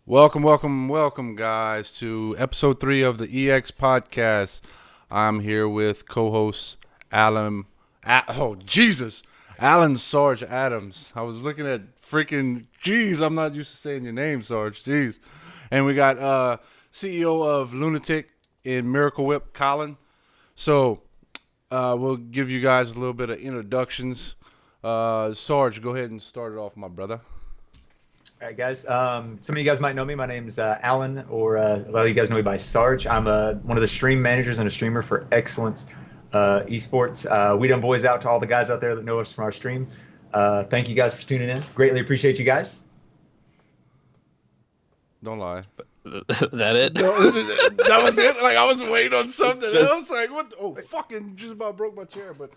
Welcome, guys, to episode 3 of the EX podcast. I'm here with co-host Alan. Alan Sarge Adams. I was looking at freaking. Jeez, I'm not used to saying your name, Sarge. Jeez, and we got CEO of Lunatik in Miracle Whip, Collin. So we'll give you guys a little bit of introductions. Sarge, go ahead and start it off, my brother. All right, guys. Some of you guys might know me. My name's Alan, or a lot of you guys know me by Sarge. I'm one of the stream managers and a streamer for Excellence Esports. We done boys out to all the guys out there that know us from our stream. Thank you guys for tuning in. Greatly appreciate you guys. Don't lie. That it? No, that was it. Like I was waiting on something else. Like what? Oh, fucking! Just about broke my chair. But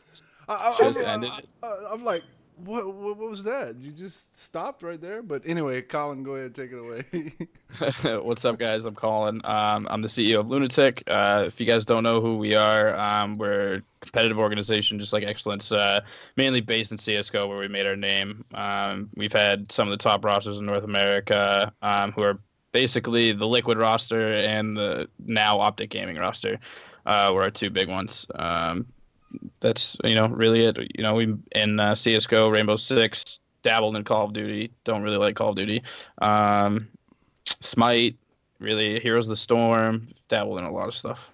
I'm like, what was that? You just stopped right there. But anyway, Colin, go ahead, take it away. What's up, guys? I'm Collin. I'm the CEO of Lunatik. If you guys don't know who we are, we're a competitive organization just like Excellence, mainly based in CSGO, where we made our name. We've had some of the top rosters in North America, who are basically the Liquid roster and the now Optic Gaming roster, were our two big ones. That's really it. We in CS:GO, Rainbow Six, dabbled in Call of Duty. Don't really like Call of Duty. Smite, really Heroes of the Storm. Dabbled in a lot of stuff.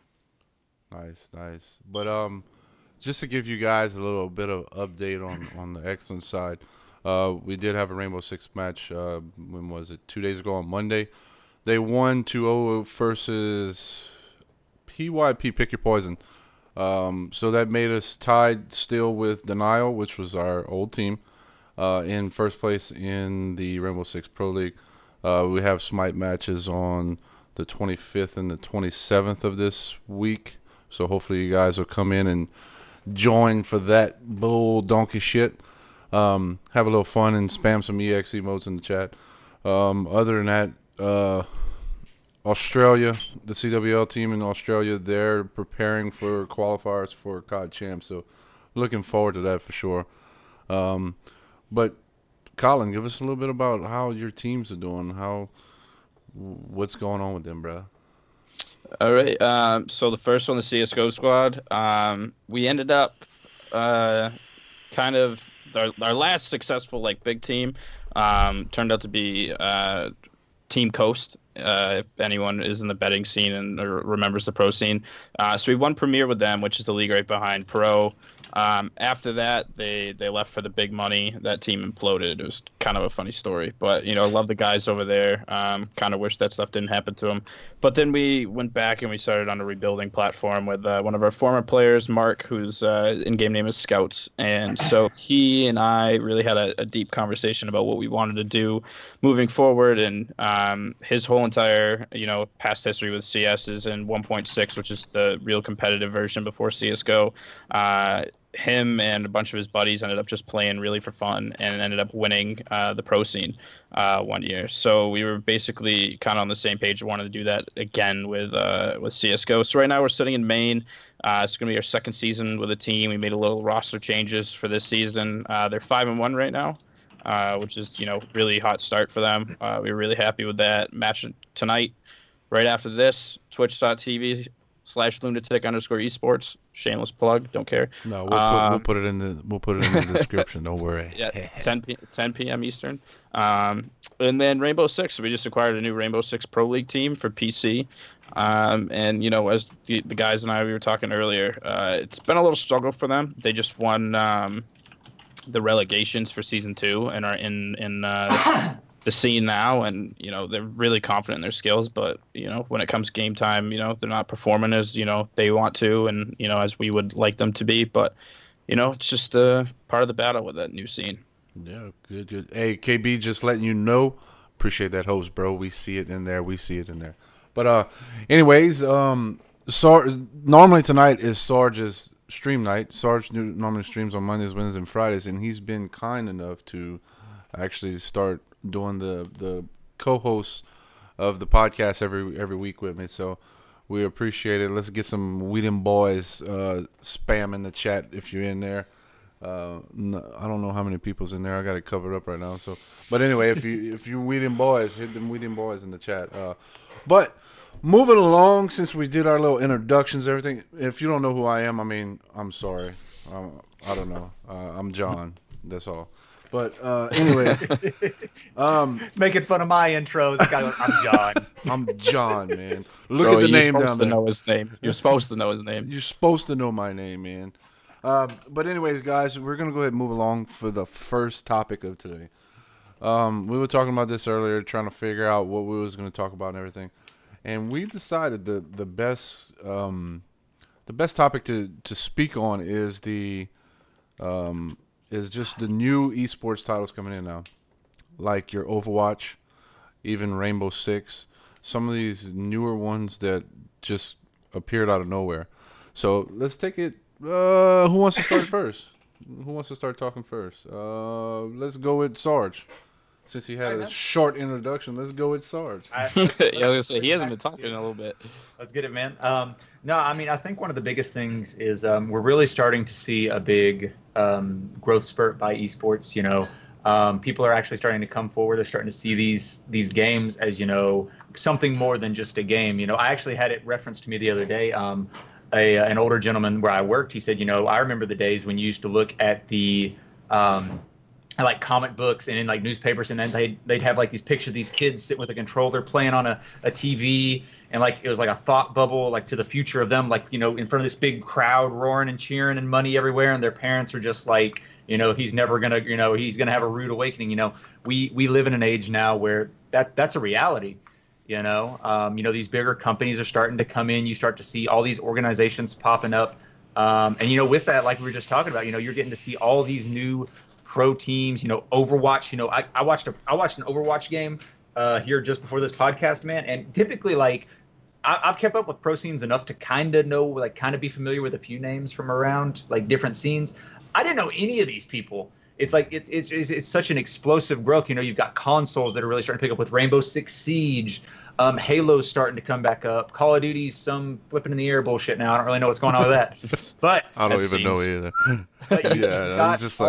Nice. But just to give you guys a little bit of update on the Excellence side, we did have a Rainbow Six match. When was it? 2 days ago on Monday. They won 2-0 versus PYP. Pick Your Poison. So that made us tied still with Denial, which was our old team, in first place in the Rainbow Six Pro League. We have Smite matches on the 25th and the 27th of this week. So hopefully you guys will come in and join for that bull donkey shit. Have a little fun and spam some EX emotes in the chat. Other than that, Australia, the CWL team in Australia, they're preparing for qualifiers for COD Champs, so looking forward to that for sure. But Colin, give us a little bit about how your teams are doing, what's going on with them, bro. All right. So the first one, the CS:GO squad, we ended up kind of our last successful big team turned out to be Team Coast. If anyone is in the betting scene and or remembers the pro scene. So we won Premier with them, which is the league right behind Pro. After that, they left for the big money. That team imploded. It was kind of a funny story. But, I love the guys over there. Kind of wish that stuff didn't happen to them. But then we went back and we started on a rebuilding platform with one of our former players, Mark, whose in-game name is Scouts. And so he and I really had a deep conversation about what we wanted to do moving forward. And his whole entire, past history with CS is in 1.6, which is the real competitive version before CSGO. Him and a bunch of his buddies ended up just playing really for fun and ended up winning the pro scene one year. So we were basically kind of on the same page. We wanted to do that again with CSGO. So right now we're sitting in Maine. It's going to be our second season with the team. We made a little roster changes for this season. They're 5-1 right now, which is really hot start for them. We were really happy with that match tonight. Right after this, twitch.tv/lunatic_esports. Shameless plug. Don't care. No, we'll put it in the description. Don't worry. Yeah, 10 p.m. Eastern. And then Rainbow Six. We just acquired a new Rainbow Six Pro League team for PC. And as the guys and I we were talking earlier, it's been a little struggle for them. They just won the relegations for season 2 and are in the scene now, and they're really confident in their skills, but when it comes game time, they're not performing as they want to, and as we would like them to be, but it's just part of the battle with that new scene. Yeah, good. Hey, KB, just letting you know, appreciate that host, bro. We see it in there. But anyways, normally tonight is Sarge's stream night. Sarge normally streams on Mondays, Wednesdays, and Fridays, and he's been kind enough to actually start doing the co-hosts of the podcast every week with me, so we appreciate it. Let's get some Whedon boys spam in the chat if you're in there. I don't know how many people's in there. I got it covered up right now. So, but anyway, if you Weeding Boys, hit them Weeding Boys in the chat. But moving along, since we did our little introductions, everything. If you don't know who I am, I mean, I'm sorry. I don't know. I'm John. That's all. But anyways, Making fun of my intro. This guy goes, I'm John. I'm John, man. Look Bro, at the you're name down supposed to there. know his name. You're supposed to know his name. You're supposed to know my name, man. But anyways, guys, we're gonna go ahead and move along for the first topic of today. We were talking about this earlier, trying to figure out what we was gonna talk about and everything, and we decided the best topic to speak on is just the new esports titles coming in now, like your Overwatch, even Rainbow Six, some of these newer ones that just appeared out of nowhere. So let's take it. Who wants to start first? Who wants to start talking first? Let's go with Sarge. Since he had a short introduction, let's go with Sarge. Yeah, I was gonna say he hasn't been talking in a little bit. Let's get it, man. No, I mean, I think one of the biggest things is we're really starting to see a big growth spurt by esports. People are actually starting to come forward. They're starting to see these games as, something more than just a game. I actually had it referenced to me the other day. An older gentleman where I worked, he said, I remember the days when you used to look at the like comic books and in like newspapers, and then they'd have like these pictures of these kids sitting with a controller playing on a TV, and like it was like a thought bubble like to the future of them, like in front of this big crowd roaring and cheering and money everywhere, and their parents are just like, he's never gonna, he's gonna have a rude awakening. We live in an age now where that's a reality. These bigger companies are starting to come in. You start to see all these organizations popping up, and with that, like we were just talking about, you're getting to see all these new pro teams. Overwatch. I watched an Overwatch game here just before this podcast, man. And typically, like, I've kept up with pro scenes enough to kind of know, like, kind of be familiar with a few names from around like different scenes. I didn't know any of these people. It's like it's such an explosive growth. You've got consoles that are really starting to pick up with Rainbow Six Siege. Halo's starting to come back up. Call of Duty's some flipping in the air bullshit now. I don't really know what's going on with that. But I don't even know either. Yeah, it's just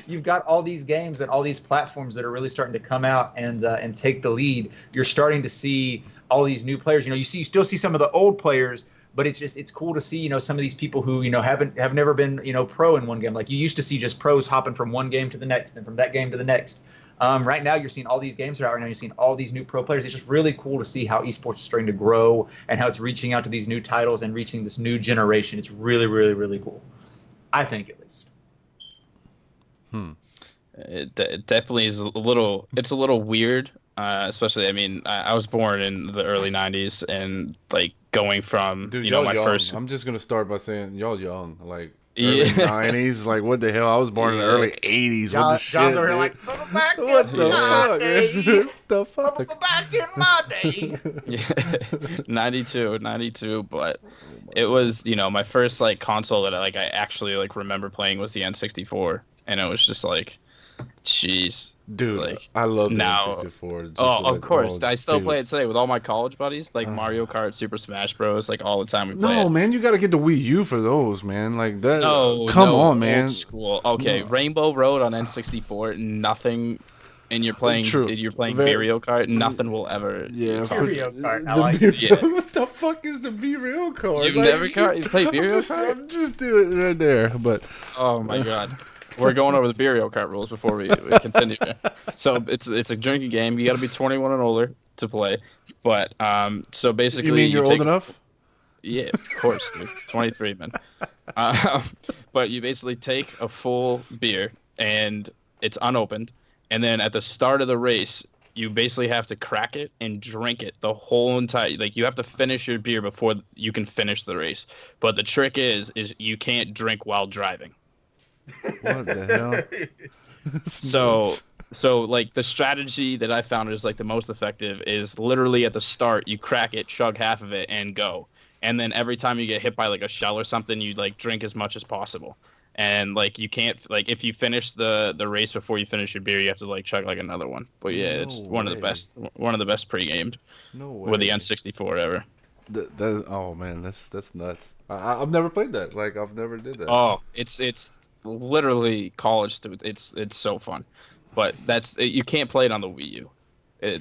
you've got all these games and all these platforms that are really starting to come out and take the lead. You're starting to see all these new players. You still see some of the old players, but it's cool to see some of these people who have never been pro in one game. Like you used to see just pros hopping from one game to the next and from that game to the next. Right now, you're seeing all these games are out right now. You're seeing all these new pro players. It's just really cool to see how esports is starting to grow and how it's reaching out to these new titles and reaching this new generation. It's really, really, really cool. I think, at least. It definitely is It's a little weird, especially. I mean, I was born in the early '90s, and like going from my young. first. I'm just gonna start by saying y'all young, like. Yeah. Early 90s, like what the hell? I was born in the early 80s. What the shit, John's over dude? here like, What the fuck? What the fuck? Back in my day. Yeah, 92, but it was, my first like console that I actually like remember playing was the N64, and it was just like, jeez. Dude, like, I love the now, N64. Of course. I still dude. play it today with all my college buddies, like Mario Kart, Super Smash Bros, like all the time we play No, it. man, you got to get the Wii U for those, man. Like that. No, come on, man. Old school. Okay, No. Rainbow Road on N64, nothing. And you're playing Mario Kart. Nothing will ever. Yeah, Mario Kart. I the like Mario- it. What the fuck is the Mario Kart? You've never you played Mario Kart? I'm just doing it right there, but Oh my god. We're going over the Mario Kart rules before we continue. So it's a drinking game. You got to be 21 and older to play. But so basically, you mean you're old enough? Yeah, of course, dude. 23, man. But you basically take a full beer and it's unopened, and then at the start of the race, you basically have to crack it and drink it the whole entire. Like you have to finish your beer before you can finish the race. But the trick is you can't drink while driving. What the hell? So like the strategy that I found is like the most effective is literally at the start you crack it, chug half of it, and go. And then every time you get hit by like a shell or something, you like drink as much as possible. And like you can't like if you finish the race before you finish your beer, you have to like chug like another one. But yeah, it's one of the best pre-gamed with the N64 ever. Oh man, that's nuts. I've never played that. Like I've never did that. Oh, it's literally college students. It's so fun, but you can't play it on the Wii U.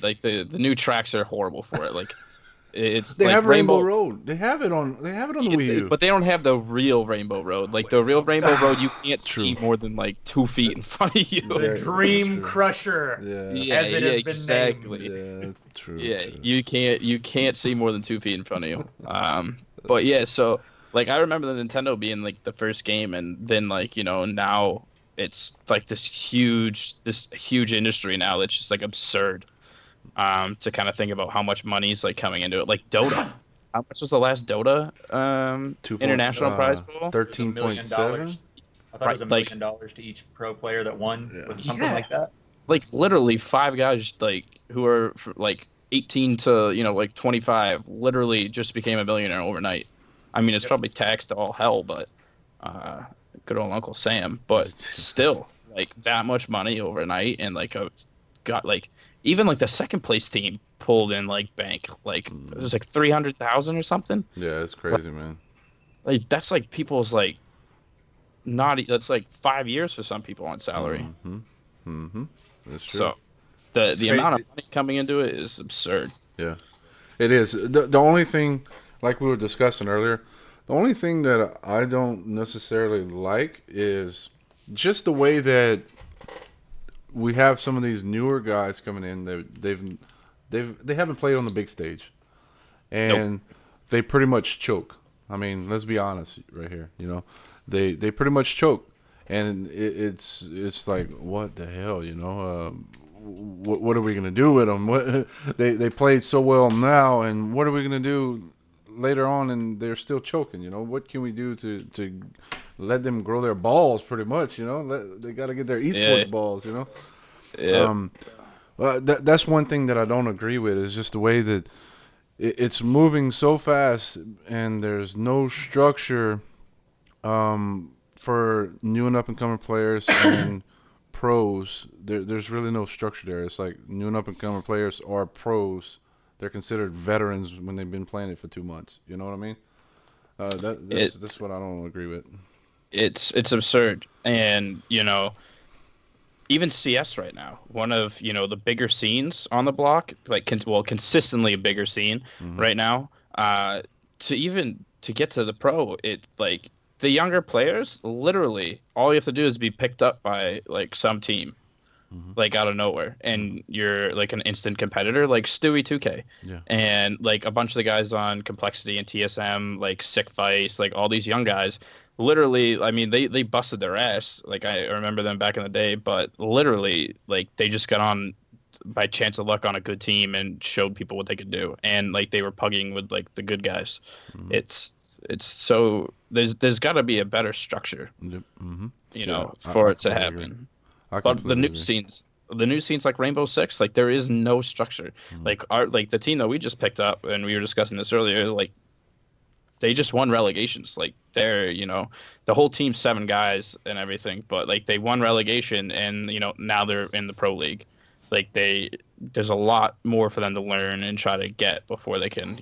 Like the new tracks are horrible for it. Like it's They like have Rainbow Rainbow. Road. They have it on. They have it on the Wii U. But they don't have the real Rainbow Road. Like the real Rainbow Road, you can't True. see more than like 2 feet in front of you. The Very Dream true. Crusher, Yeah. as it has been exactly. named. Yeah. True. Yeah, True. you can't see more than 2 feet in front of you. But yeah, so like I remember the Nintendo being like the first game, and then like now it's like this huge industry now that's just like absurd. To kind of think about how much money's like coming into it, like Dota. How much was the last Dota international prize pool? $13.7. I thought it was $1 million to each pro player that won. Yeah. Was it something like that? Like literally 5 guys like who are like 18 to like 25 literally just became a millionaire overnight. I mean, it's probably taxed to all hell, but good old Uncle Sam. But still, like that much money overnight, and like got like even like the second place team pulled in like bank, like it was like 300,000 or something. Yeah, it's crazy, man. Like that's like people's like that's like 5 years for some people on salary. That's true. So the amount of money coming into it is absurd. Yeah, it is. The only thing, like we were discussing earlier, the only thing that I don't necessarily like is just the way that we have some of these newer guys coming in. They haven't played on the big stage, and they pretty much choke. I mean, let's be honest right here. They pretty much choke, and it's like, what the hell, what are we gonna do with them? What they played so well now, and what are we gonna do later on? And they're still choking. What can we do to let them grow their balls? Pretty much, they got to get their esports balls. Yeah. Well, that's one thing that I don't agree with is just the way that it's moving so fast, and there's no structure for new and up and coming players and pros. There's really no structure there. It's like new and up and coming players are pros. They're considered veterans when they've been playing it for 2 months. You know what I mean? That's what I don't agree with. It's absurd, and even CS right now, one of the bigger scenes on the block, like consistently a bigger scene right now. To get to the pro, it like the younger players, literally all you have to do is be picked up by like some team, like out of nowhere, and you're like an instant competitor, like Stewie 2K, and like a bunch of the guys on Complexity and TSM, like Sick Vice, like all these young guys. Literally, I mean, they busted their ass. Like I remember them back in the day, but literally, like they just got on by chance of luck on a good team and showed people what they could do, and like they were pugging with like the good guys. It's so there's got to be a better structure, for it to happen. But the new scenes like Rainbow Six, like there is no structure. Like the team that we just picked up, and we were discussing this earlier, like they just won relegations. Like they're, the whole team's 7 guys and everything, but like they won relegation, and now they're in the pro league. Like there's a lot more for them to learn and try to get before they can,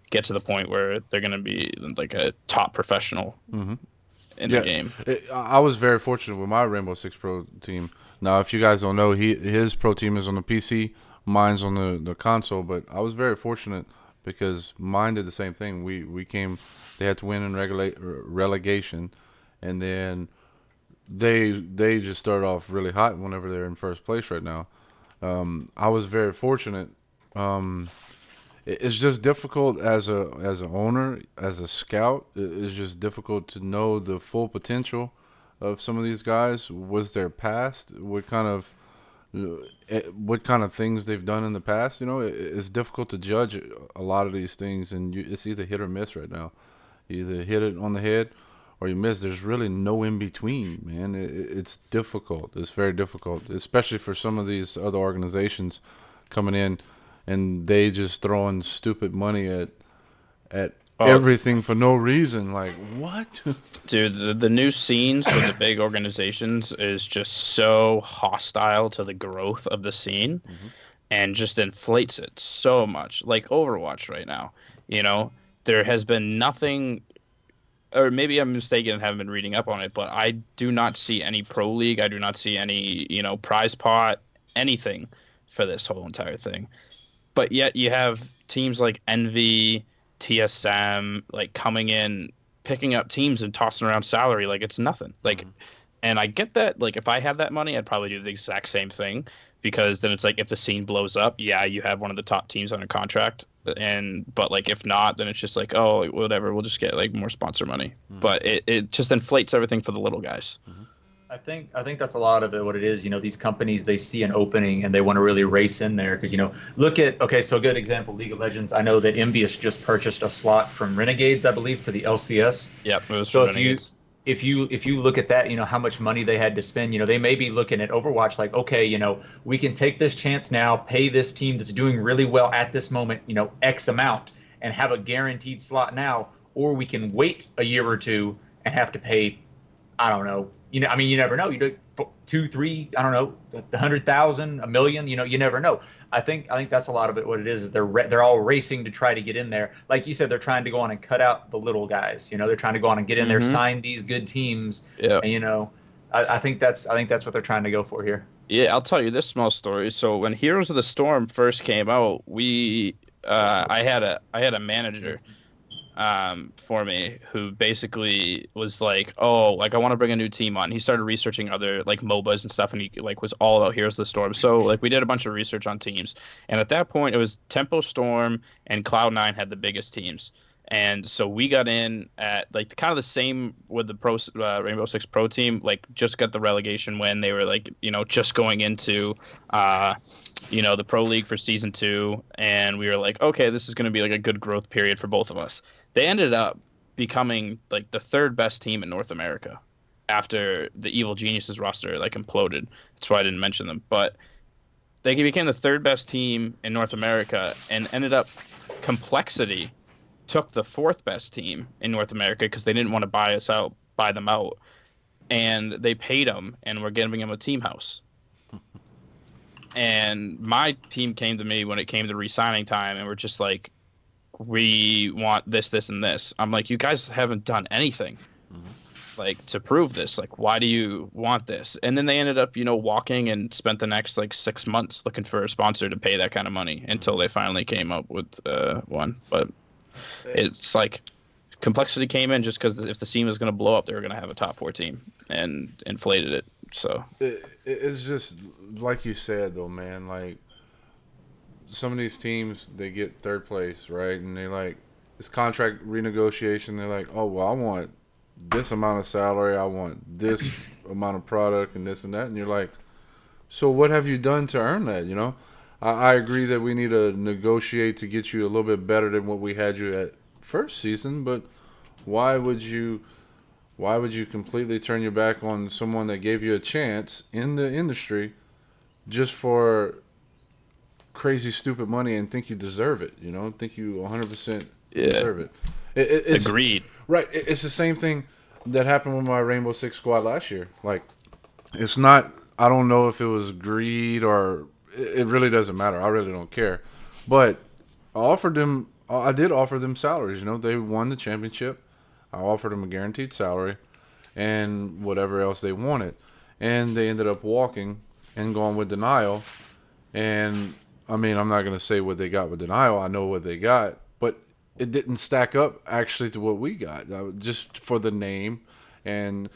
get to the point where they're going to be like a top professional in the game. I was very fortunate with my Rainbow Six Pro team. Now, if you guys don't know, his pro team is on the PC, mine's on the console, but I was very fortunate because mine did the same thing. We came, they had to win in relegation, and then they just started off really hot whenever they're in first place right now. I was very fortunate. It's just difficult as an owner, as a scout. It's just difficult to know the full potential of some of these guys. What's their past? What kind of things they've done in the past? It's difficult to judge a lot of these things, and it's either hit or miss right now. You either hit it on the head or you miss. There's really no in between, man. It's difficult. It's very difficult, especially for some of these other organizations coming in, and they just throwing stupid money at everything for no reason. Like, what? Dude, the new scenes for the big organizations is just so hostile to the growth of the scene, and just inflates it so much. Like Overwatch right now, there has been nothing or maybe I'm mistaken and haven't been reading up on it, but I do not see any pro league. I do not see any, prize pot, anything for this whole entire thing. But yet you have teams like Envy, TSM, like coming in, picking up teams and tossing around salary like it's nothing. Like, and I get that. Like, if I had that money, I'd probably do the exact same thing because then it's like if the scene blows up, yeah, you have one of the top teams under contract, but like if not, then it's just like, oh, whatever, we'll just get like more sponsor money. But it just inflates everything for the little guys. I think that's a lot of it. What it is, these companies, they see an opening and they want to really race in there because look at, okay, so a good example, League of Legends. I know that Envious just purchased a slot from Renegades, I believe, for the LCS. Yep, it was So Renegades. if you look at that, how much money they had to spend, they may be looking at Overwatch like, okay, we can take this chance now, pay this team that's doing really well at this moment, X amount, and have a guaranteed slot now, or we can wait a year or two and have to pay, I don't know. I mean, you never know. You do 2, 3, I don't know, 100,000, a million. You never know. I think that's a lot of it. What it is they're all racing to try to get in there. Like you said, they're trying to go on and cut out the little guys. They're trying to go on and get in there, sign these good teams. Yeah. And I think that's what they're trying to go for here. Yeah, I'll tell you this small story. So when Heroes of the Storm first came out, I had a manager for me who basically was like, oh, like I want to bring a new team on. He started researching other like MOBAs and stuff, and he like was all about Heroes of the Storm. So like we did a bunch of research on teams, and at that point it was Tempo Storm and Cloud9 had the biggest teams. And so we got in at like kind of the same with the Rainbow Six Pro team, like just got the relegation win. They were like, just going into, the Pro League for season 2. And we were like, okay, this is going to be like a good growth period for both of us. They ended up becoming like the 3rd best team in North America after the Evil Geniuses roster like imploded. That's why I didn't mention them. But they became the 3rd best team in North America and ended up Complexity took the 4th best team in North America because they didn't want to buy them out, and they paid them and were giving them a team house. And my team came to me when it came to re-signing time, and we're just like, we want this, this, and this. I'm like, you guys haven't done anything, like to prove this. Like, why do you want this? And then they ended up, walking and spent the next like 6 months looking for a sponsor to pay that kind of money until they finally came up with one. But it's like Complexity came in just because if the scene was going to blow up, they were going to have a top 4 team and inflated it. So it's just like you said, though, man. Like some of these teams, they get 3rd place, right? And they like it's contract renegotiation. They're like, oh well, I want this amount of salary, I want this amount of product, and this and that. And you're like, so what have you done to earn that? I agree that we need to negotiate to get you a little bit better than what we had you at first season, but why would you completely turn your back on someone that gave you a chance in the industry just for crazy stupid money and think you deserve it? Think you 100% deserve it. It's agreed. Right. It's the same thing that happened with my Rainbow Six squad last year. Like, it's not. I don't know if it was greed or. It really doesn't matter. I really don't care. But I did offer them salaries. They won the championship. I offered them a guaranteed salary and whatever else they wanted. And they ended up walking and going with denial. And, I mean, I'm not going to say what they got with denial. I know what they got. But it didn't stack up actually to what we got. Just for the name and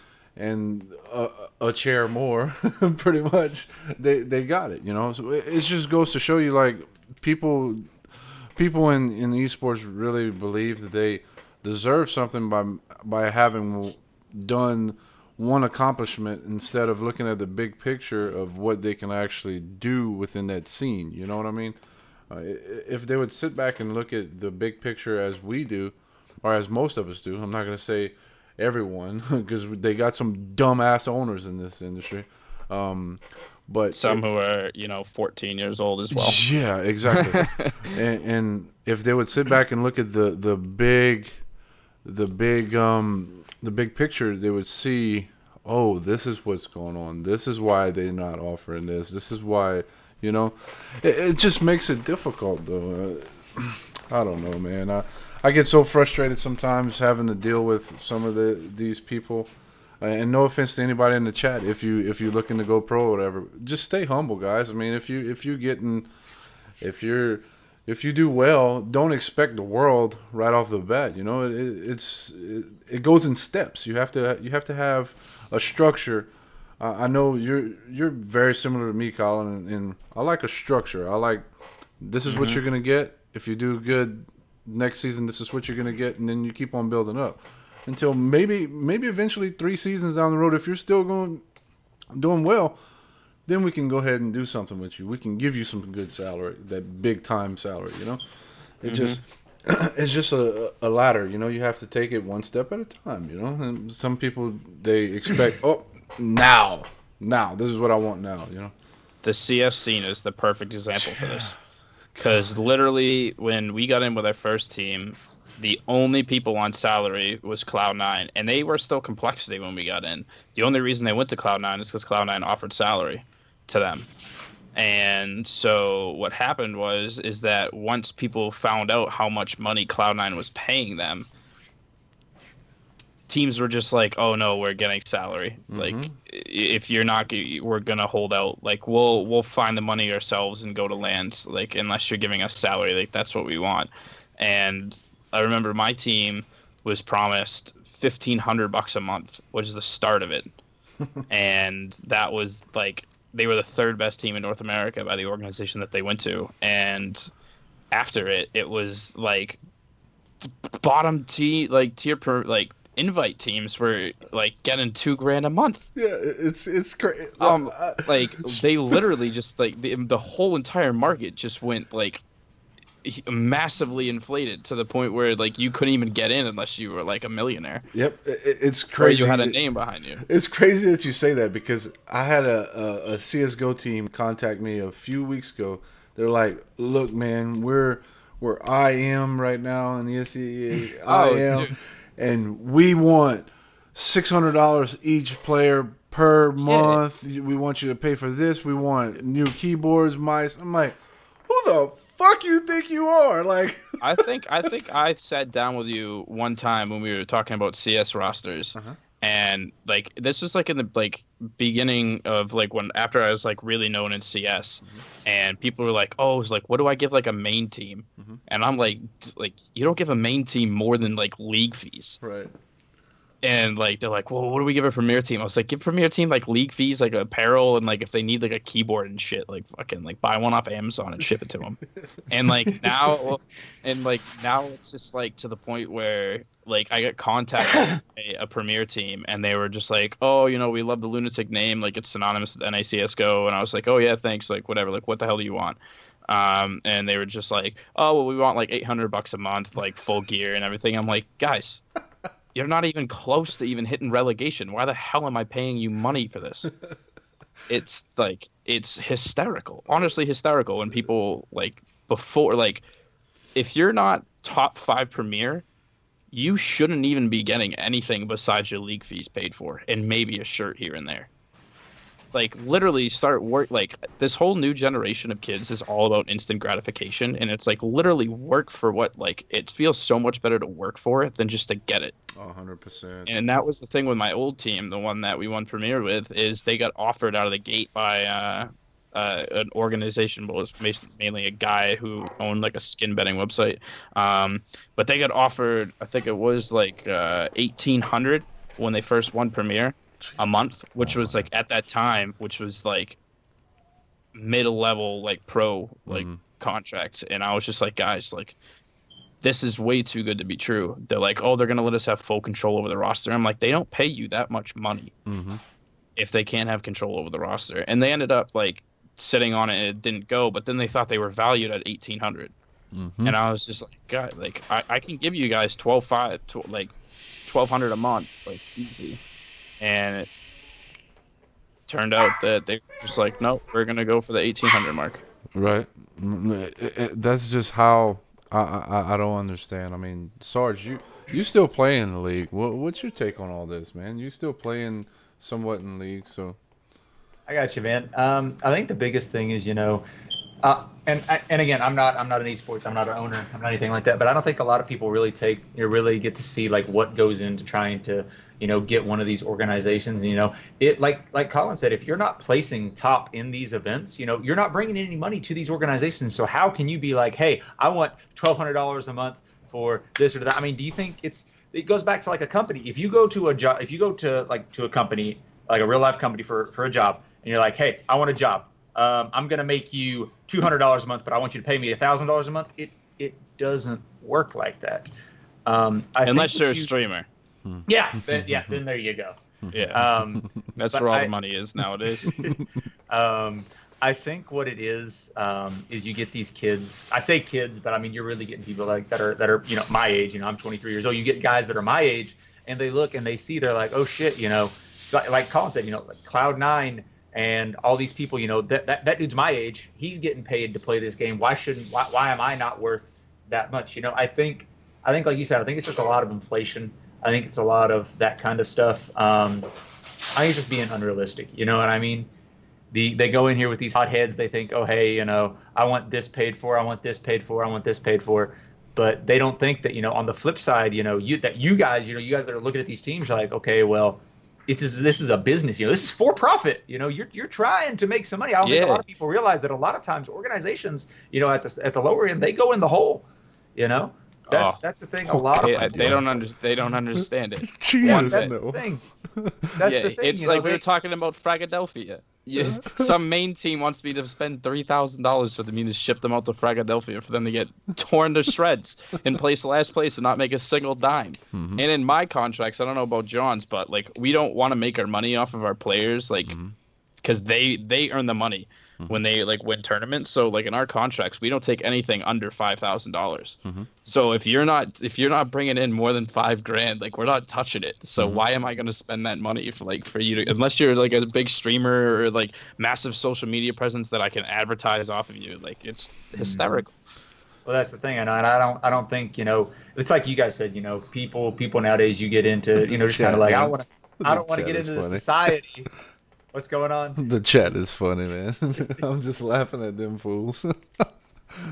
a chair more, pretty much, they got it, So it just goes to show you, like, people in esports really believe that they deserve something by having done one accomplishment instead of looking at the big picture of what they can actually do within that scene. You know what I mean? If they would sit back and look at the big picture as we do, or as most of us do, I'm not going to say everyone, because they got some dumbass owners in this industry, but some who are 14 years old as well. Yeah, exactly. and if they would sit back and look at the big picture, they would see, oh, this is what's going on. This is why they're not offering this. This is why, it just makes it difficult, though. I don't know, man. I get so frustrated sometimes having to deal with some of these people. And no offense to anybody in the chat, if you're looking to go pro or whatever, just stay humble, guys. I mean, if you're if you do well, don't expect the world right off the bat. You know, it goes in steps. You have to have a structure. I know you're very similar to me, Colin, and I like a structure. I like this is what Mm-hmm. you're gonna get. If you do good next season, this is what you're gonna get, and then you keep on building up until maybe eventually 3 seasons down the road, if you're still doing well, then we can go ahead and do something with you. We can give you some good salary, that big time salary. You know, it Mm-hmm. just it's just a ladder. You know, you have to take it one step at a time. You know, and some people they expect now this is what I want now. You know. The CS scene is the perfect example for this. Because literally, when we got in with our first team, the only people on salary was Cloud9, and they were still Complexity when we got in. The only reason they went to Cloud9 is because Cloud9 offered salary to them. And so what happened is that once people found out how much money Cloud9 was paying them, teams were just like, "Oh no, we're getting salary. Like, Mm-hmm. if you're not, we're gonna hold out. Like, we'll find the money ourselves and go to lands. Like, unless you're giving us salary, like that's what we want." And I remember my team was promised $1,500 a month, which is the start of it, and that was like they were the third best team in North America by the organization that they went to, and after it, it was like tier per like invite teams were like getting $2,000 a month. Yeah, it's crazy. Like they literally just like the whole entire market just went like massively inflated to the point where like you couldn't even get in unless you were like a millionaire Yep, it's or crazy. you had a name behind you. It's crazy that you say that because I had a CS:GO team contact me a few weeks ago. They're like, "Look, man, we're IM right now in the SEA Oh, IM, dude. and we want $600 each player per Yeah. month. We want you to pay for this. We want new keyboards, mice." I'm like, "Who the fuck you think you are?" Like, I think I sat down with you one time when we were talking about CS rosters, uh-huh. and like this was like in the like beginning of like when after I was like really known in CS, and people were like, "Oh, it's like what do I give like a main team?" Mhm. And I'm like you don't give a main team more than like league fees. Right. And like they're like, well, what do we give a premier team? I was like, give premier team like league fees, like apparel, and like if they need like a keyboard and shit, like fucking like buy one off Amazon and ship it to them. And like now, it's just like to the point where like I got contacted by a premier team, and they were just like, oh, we love the Lunatic name, like it's synonymous with NACS:GO, and I was like, oh yeah, thanks, like whatever, like what the hell do you want? And they were just like, oh well, we want like $800 a month, like full gear and everything. I'm like, guys. You're not even close to even hitting relegation. Why the hell am I paying you money for this? It's like it's hysterical. Honestly hysterical when people like before like if you're not top 5 premier, you shouldn't even be getting anything besides your league fees paid for and maybe a shirt here and there. Like literally start work like this whole new generation of kids is all about instant gratification, and it's like literally work for what like it feels so much better to work for it than just to get it. 100%. And that was the thing with my old team, the one that we won Premier with, is they got offered out of the gate by an organization, but was mainly a guy who owned like a skin betting website. But they got offered, I think it was like 1,800 when they first won Premier a month, which was like at that time, which was like middle level like pro like contracts. And I was just like, guys, like this is way too good to be true. They're like, oh, they're gonna let us have full control over the roster. I'm like, they don't pay you that much money Mm-hmm. if they can't have control over the roster. And they ended up like sitting on it and it didn't go, but then they thought they were valued at 1,800. Mm-hmm. And I was just like, God, like I can give you guys 12,500 like 1,200 a month, like easy. And it turned out that they were just like, no, we're gonna go for the 1,800 mark. Right. That's just how I don't understand. I mean, Sarge, you still play in the league. What's your take on all this, man? You still playing somewhat in the league, so I got you, man. I think the biggest thing is, And again, I'm not an esports. I'm not an owner. I'm not anything like that. But I don't think a lot of people really really get to see like what goes into trying to get one of these organizations. It like Collin said, if you're not placing top in these events, you're not bringing in any money to these organizations. So how can you be like, hey, I want $1,200 a month for this or that? I mean, do you think it goes back to like a company? If you go to a job, if you go to a company, like a real life company for a job, and you're like, hey, I want a job. I'm going to make you $200 a month, but I want you to pay me $1,000 a month. It doesn't work like that. Unless you're a streamer. Yeah, then there you go. Yeah, that's where all the money is nowadays. I think what it is you get these kids. I say kids, but I mean you're really getting people like that are my age. I'm 23 years old. You get guys that are my age, and they look and they see, they're like, oh shit, like Collin said, like Cloud9 and all these people, that dude's my age. He's getting paid to play this game. Why am I not worth that much? I think like you said, I think it's just a lot of inflation. I think it's a lot of that kind of stuff. I think it's just being unrealistic. You know what I mean? They go in here with these hot heads. They think, oh, hey, I want this paid for. I want this paid for. I want this paid for. But they don't think that, on the flip side, you guys that are looking at these teams are like, okay, well, this is a business. This is for profit. You're trying to make some money. I don't think a lot of people realize that a lot of times organizations, at the lower end, they go in the hole. That's the thing. A lot of people they don't understand it. Jesus, that's the thing. That's the thing. It's like we were talking about Philadelphia. Some main team wants me to spend $3,000 for me to ship them out to Philadelphia for them to get torn to shreds and place last place and not make a single dime. Mm-hmm. And in my contracts, I don't know about John's, but like we don't want to make our money off of our players, like because they earn the money when they like win tournaments. So like in our contracts, we don't take anything under $5,000. So if you're not bringing in more than $5,000, like we're not touching it. So why am I going to spend that money for you to, unless you're like a big streamer or like massive social media presence that I can advertise off of you? Like it's hysterical. Well, that's the thing, and I don't think it's like you guys said. People nowadays, you get into just kind of like I don't want to get into the society. What's going on? The chat is funny, man. I'm just laughing at them fools.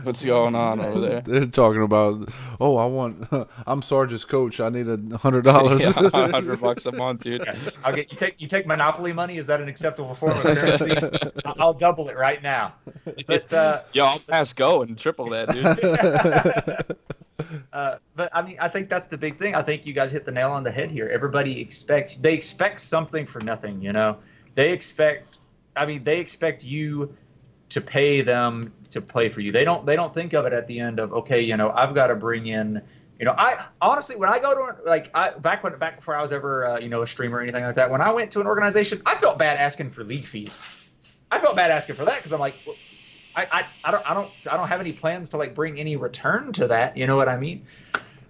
What's going on over there? They're talking about, I'm Sarge's coach. I need $100. $100 a month, dude. Yeah. You take Monopoly money. Is that an acceptable form of currency? I'll double it right now. But I'll pass go and triple that, dude. But I mean, I think that's the big thing. I think you guys hit the nail on the head here. Everybody expects something for nothing. They expect you to pay them to play for you. They don't think of it at the end of, okay, I've got to bring in, I honestly, when I go to back before I was ever a streamer or anything like that, when I went to an organization, I felt bad asking for league fees. I felt bad asking for that because I'm like, well, I don't have any plans to like bring any return to that. You know what I mean?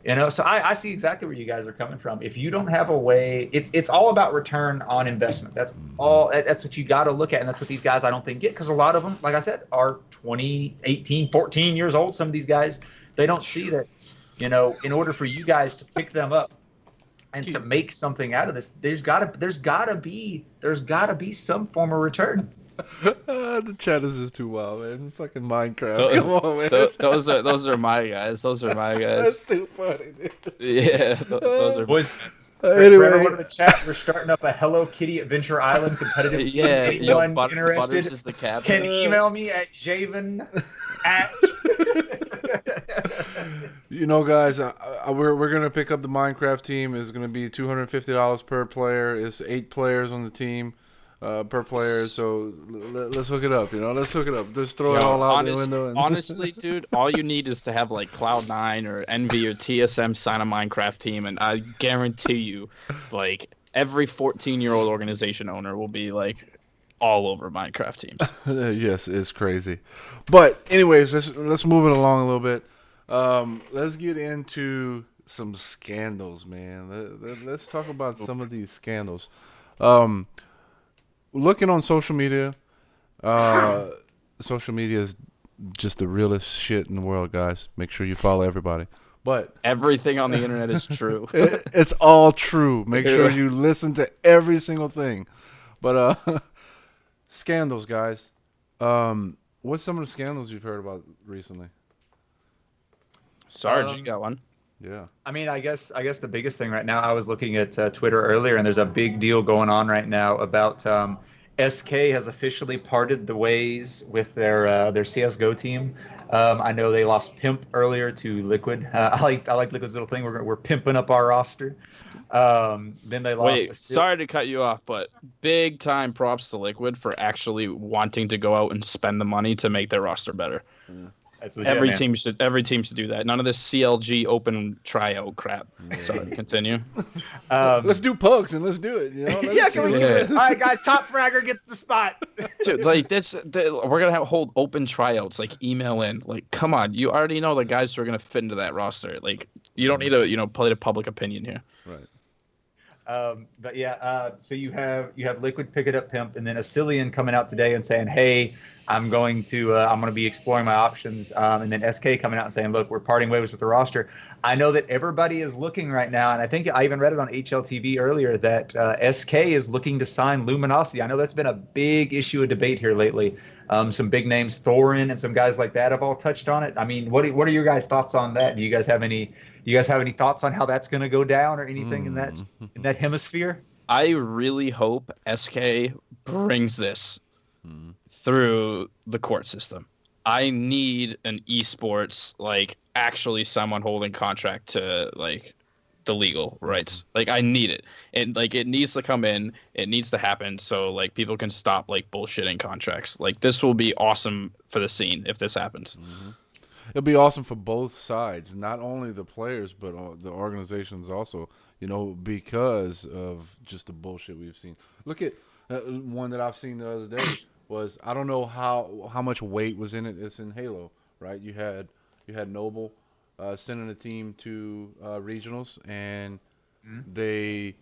So I see exactly where you guys are coming from. If you don't have a way, it's all about return on investment. That's all. That's what you got to look at, and that's what these guys I don't think get, because a lot of them, like I said, are 20, 18, 14 years old. Some of these guys, they don't see that. In order for you guys to pick them up and to make something out of this, there's gotta be some form of return. The chat is just too wild, man. Fucking Minecraft. Come on, man. Those are my guys. Those are my guys. That's too funny, dude. Yeah, those are boys. Anyway. For everyone in the chat, we're starting up a Hello Kitty Adventure Island competitive. Yeah, anyone Butters interested is the captain. Can email me at Javen at. Guys, we're gonna pick up the Minecraft team. It's gonna be $250 per player. It's 8 players on the team. Per player, so let's hook it up. Let's hook it up. Just throw it all out the window. Honestly, dude, all you need is to have like Cloud9 or Envy or TSM sign a Minecraft team, and I guarantee you, like every 14-year-old organization owner will be like all over Minecraft teams. Yes, it's crazy. But anyways, let's move it along a little bit. Let's get into some scandals, man. Let's talk about some of these scandals. Looking on social media, social media is just the realest shit in the world, guys. Make sure you follow everybody. But everything on the internet is true. It's all true. Make sure you listen to every single thing. But scandals, guys. What's some of the scandals you've heard about recently? Sarge, you got one? Yeah. I mean, I guess the biggest thing right now. I was looking at Twitter earlier, and there's a big deal going on right now about SK has officially parted the ways with their CS:GO team. I know they lost Pimp earlier to Liquid. I like Liquid's little thing. We're pimping up our roster. Then they lost. Wait, sorry to cut you off, but big time props to Liquid for actually wanting to go out and spend the money to make their roster better. That's legit, man. Every team should do that. None of this CLG open tryout crap. Sorry, continue. Let's do pugs and let's do it. You know. Yeah, can we? Yeah. All right, guys. Top fragger gets the spot. Dude, like we're gonna hold open tryouts. Like email in. Like, come on, you already know the guys who are gonna fit into that roster. Like, you don't need to play the public opinion here. Right. But yeah, so you have Liquid pick it up Pimp, and then Asilian coming out today and saying, "Hey, I'm going to be exploring my options." And then SK coming out and saying, "Look, we're parting ways with the roster." I know that everybody is looking right now, and I think I even read it on HLTV earlier that SK is looking to sign Luminosity. I know that's been a big issue of debate here lately. Some big names, Thorin, and some guys like that have all touched on it. I mean, what are your guys' thoughts on that? Do you guys have any thoughts on how that's going to go down or anything in that hemisphere? I really hope SK brings this through the court system. I need an esports, like actually someone holding contract to like the legal rights. Like I need it. And like it needs to come in. It needs to happen so like people can stop like bullshitting contracts. Like this will be awesome for the scene if this happens. It'll be awesome for both sides, not only the players but the organizations also. Because of just the bullshit we've seen. Look at one that I've seen the other day was I don't know how much weight was in it. It's in Halo, right? You had Noble sending a team to regionals, and they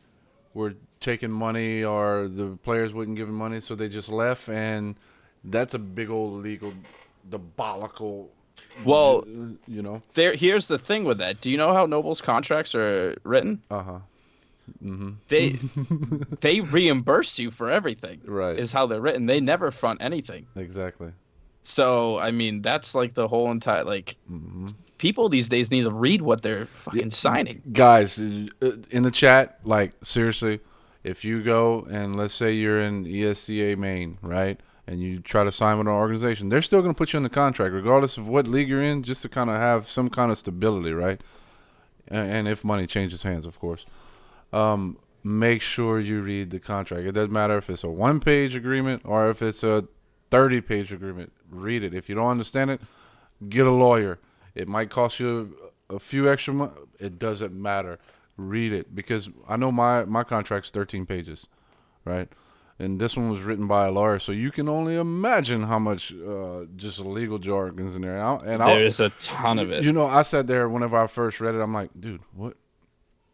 were taking money, or the players wouldn't give them money, so they just left, and that's a big old legal debacle. Well, Here's the thing with that. Do you know how Noble's contracts are written? They reimburse you for everything. Right. Is how they're written. They never front anything. Exactly. So I mean, that's like the whole entire people these days need to read what they're fucking signing. Guys, in the chat, like seriously, if you go and let's say you're in ESCA main, right? And you try to sign with an organization, they're still going to put you in the contract, regardless of what league you're in, just to kind of have some kind of stability, right? And if money changes hands, of course. Make sure you read the contract. It doesn't matter if it's a 1-page agreement or if it's a 30-page agreement. Read it. If you don't understand it, get a lawyer. It might cost you a few extra money. It doesn't matter. Read it, because I know my contract's 13 pages, right? And this one was written by a lawyer, so you can only imagine how much just legal jargon's in there. There's a ton of it. I sat there whenever I first read it. I'm like, dude, what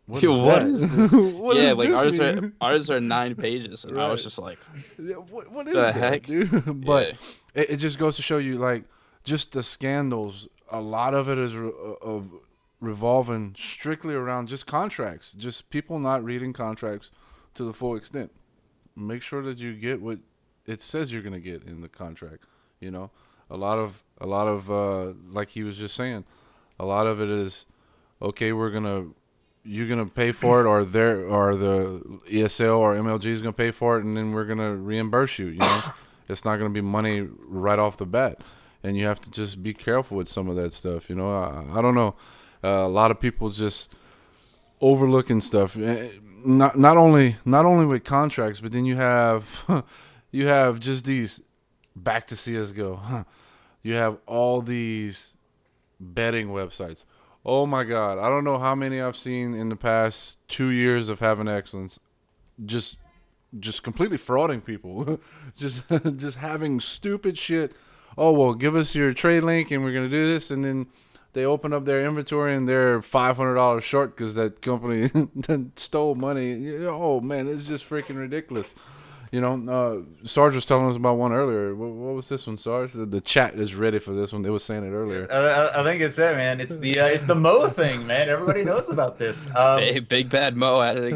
What is this? Yeah, like ours are 9 pages, and I was just like, what is the that, heck, dude? But it just goes to show you, like, just the scandals. A lot of it is revolving strictly around just contracts, just people not reading contracts to the full extent. Make sure that you get what it says you're gonna get in the contract. A lot of like he was just saying, a lot of it is okay. You're gonna pay for it, or the ESL or MLG is gonna pay for it, and then we're gonna reimburse you. It's not gonna be money right off the bat, and you have to just be careful with some of that stuff. I don't know. A lot of people just overlooking stuff. Not only with contracts, but then you have just these back to CS:GO. You have all these betting websites. Oh my God, I don't know how many I've seen in the past 2 years of having excellence. Just completely frauding people. just having stupid shit. Oh well, give us your trade link and we're gonna do this, and then they open up their inventory and they're $500 short because that company stole money. Oh man, it's just freaking ridiculous. Sarge was telling us about one earlier. What was this one, Sarge? The chat is ready for this one. They were saying it earlier. I think it's it, man. It's the Mo thing, man. Everybody knows about this. Hey, Big Bad Mo at it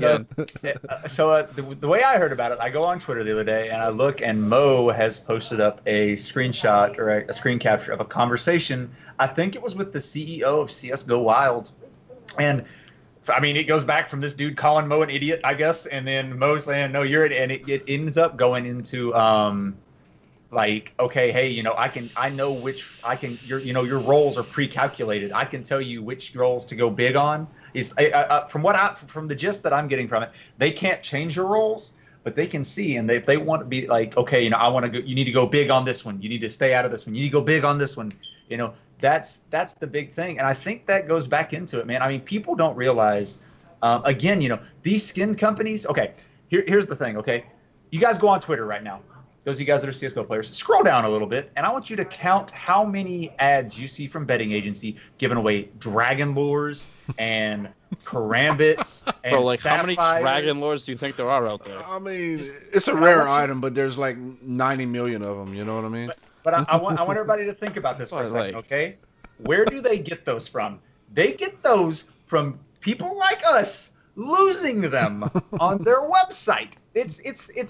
So, again. the way I heard about it, I go on Twitter the other day and I look, and Mo has posted up a screenshot or a screen capture of a conversation. I think it was with the CEO of CS:GO Wild, and I mean, it goes back from this dude calling Mo an idiot, I guess, and then Mo saying, "No, you're it," and it ends up going into like, okay, hey, I know your roles are pre-calculated. I can tell you which roles to go big on. From the gist that I'm getting from it, they can't change your roles, but they can see, and if they want to be like, okay, I want to go, you need to go big on this one. You need to stay out of this one. You need to go big on this one. That's the big thing, and I think that goes back into it, man. I mean, people don't realize, again, these skin companies. Okay, here's the thing. Okay, you guys go on Twitter right now. Those of you guys that are CS:GO players, scroll down a little bit, and I want you to count how many ads you see from betting agency giving away dragon lures and karambits and Bro, like sapphires. how many dragon lords do you think there are out there? I mean, it's a rare item, but there's like 90 million of them. You know what I mean? But I want everybody to think about this for a second, okay? Where do they get those from? They get those from people like us losing them on their website. It's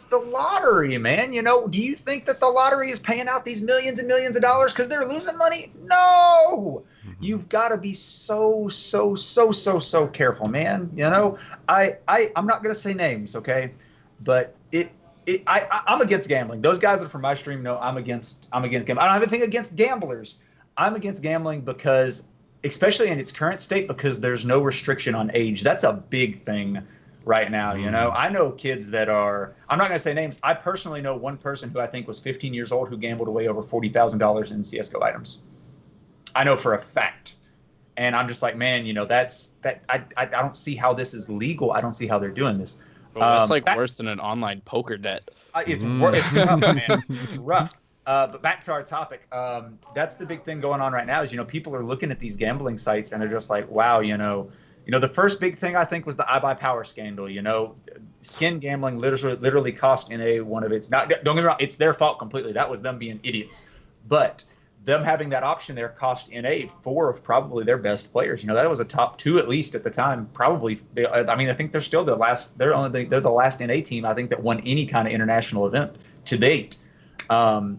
the lottery, man. Do you think that the lottery is paying out these millions and millions of dollars because they're losing money? No. You've got to be so careful, man. I'm not gonna say names, okay? But I'm against gambling. Those guys that are from my stream know I'm against gambling. I don't have anything against gamblers. I'm against gambling because, especially in its current state, because there's no restriction on age. That's a big thing right now. I know kids that are, I'm not going to say names. I personally know one person who I think was 15 years old who gambled away over $40,000 in CS:GO items. I know for a fact. And I'm just like, man, I don't see how this is legal. I don't see how they're doing this. Well, that's worse than an online poker debt. It's tough, man. It's rough. But back to our topic. That's the big thing going on right now is, people are looking at these gambling sites and they're just like, wow, the first big thing I think was the iBuyPower scandal. Skin gambling literally cost NA one of its. Don't get me wrong, it's their fault completely. That was them being idiots. But them having that option there cost NA 4 of probably their best players. That was a top 2 at least at the time. Probably. I think they're still the last. They're the last NA team I think that won any kind of international event to date. But